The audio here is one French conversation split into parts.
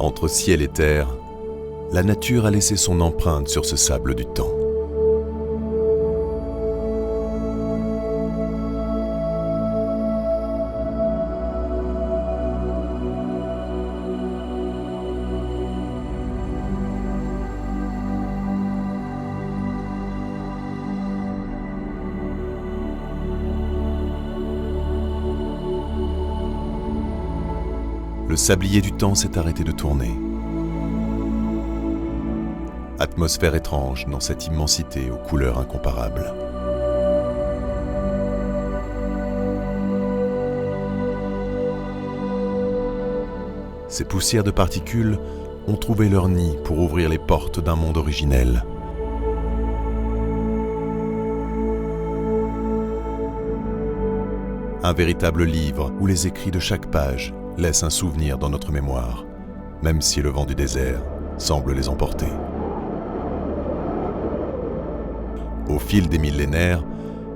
Entre ciel et terre, la nature a laissé son empreinte sur ce sable du temps. Le sablier du temps s'est arrêté de tourner. Atmosphère étrange dans cette immensité aux couleurs incomparables. Ces poussières de particules ont trouvé leur nid pour ouvrir les portes d'un monde originel. Un véritable livre où les écrits de chaque page laissent un souvenir dans notre mémoire, même si le vent du désert semble les emporter. Au fil des millénaires,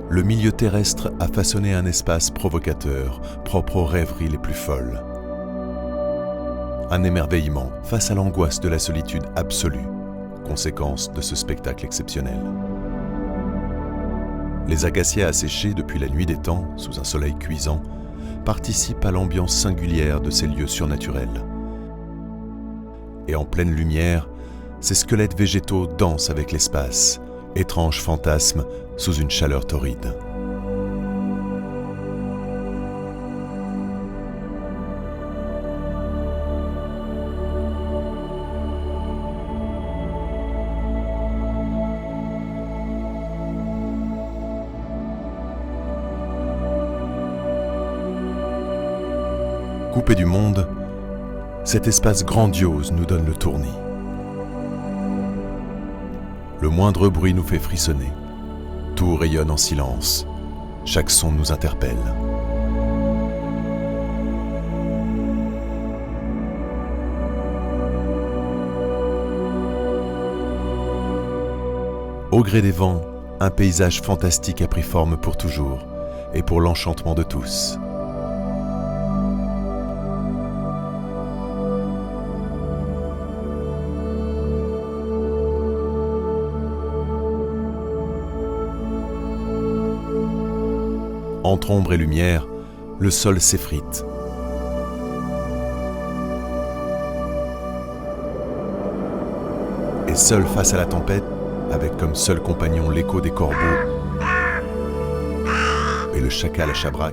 le milieu terrestre a façonné un espace provocateur, propre aux rêveries les plus folles. Un émerveillement face à l'angoisse de la solitude absolue, conséquence de ce spectacle exceptionnel. Les acacias asséchés depuis la nuit des temps, sous un soleil cuisant, participent à l'ambiance singulière de ces lieux surnaturels. Et en pleine lumière, ces squelettes végétaux dansent avec l'espace, étrange fantasme sous une chaleur torride. Coupé du monde, cet espace grandiose nous donne le tournis. Le moindre bruit nous fait frissonner. Tout rayonne en silence. Chaque son nous interpelle. Au gré des vents, un paysage fantastique a pris forme pour toujours et pour l'enchantement de tous. Entre ombre et lumière, le sol s'effrite. Et seul face à la tempête, avec comme seul compagnon l'écho des corbeaux et le chacal à Chabrac,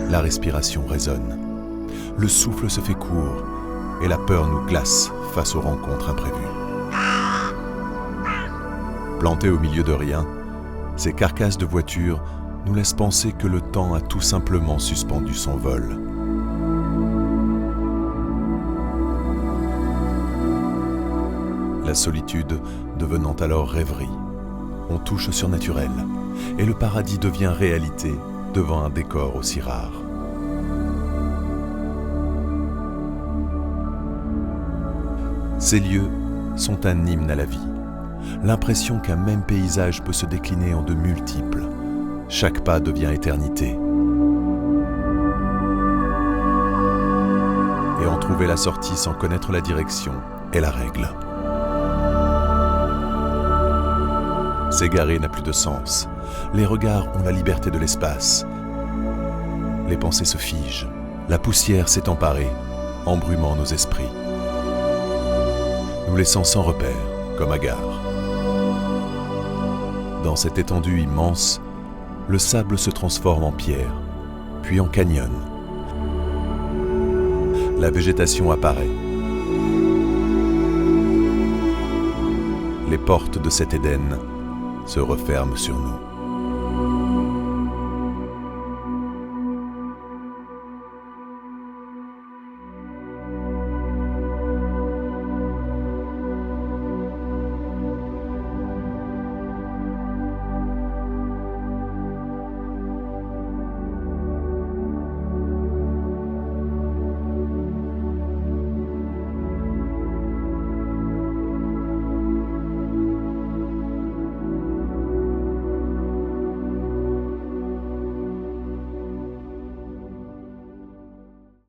la respiration résonne. Le souffle se fait court et la peur nous glace face aux rencontres imprévues. Plantés au milieu de rien, ces carcasses de voitures nous laissent penser que le temps a tout simplement suspendu son vol. La solitude devenant alors rêverie, on touche au surnaturel et le paradis devient réalité devant un décor aussi rare. Ces lieux sont un hymne à la vie. L'impression qu'un même paysage peut se décliner en de multiples. Chaque pas devient éternité. Et en trouver la sortie sans connaître la direction est la règle. S'égarer n'a plus de sens. Les regards ont la liberté de l'espace. Les pensées se figent. La poussière s'est emparée, embrumant nos esprits, nous laissant sans repère, comme hagards. Dans cette étendue immense, le sable se transforme en pierre, puis en canyon. La végétation apparaît. Les portes de cet Éden se referment sur nous.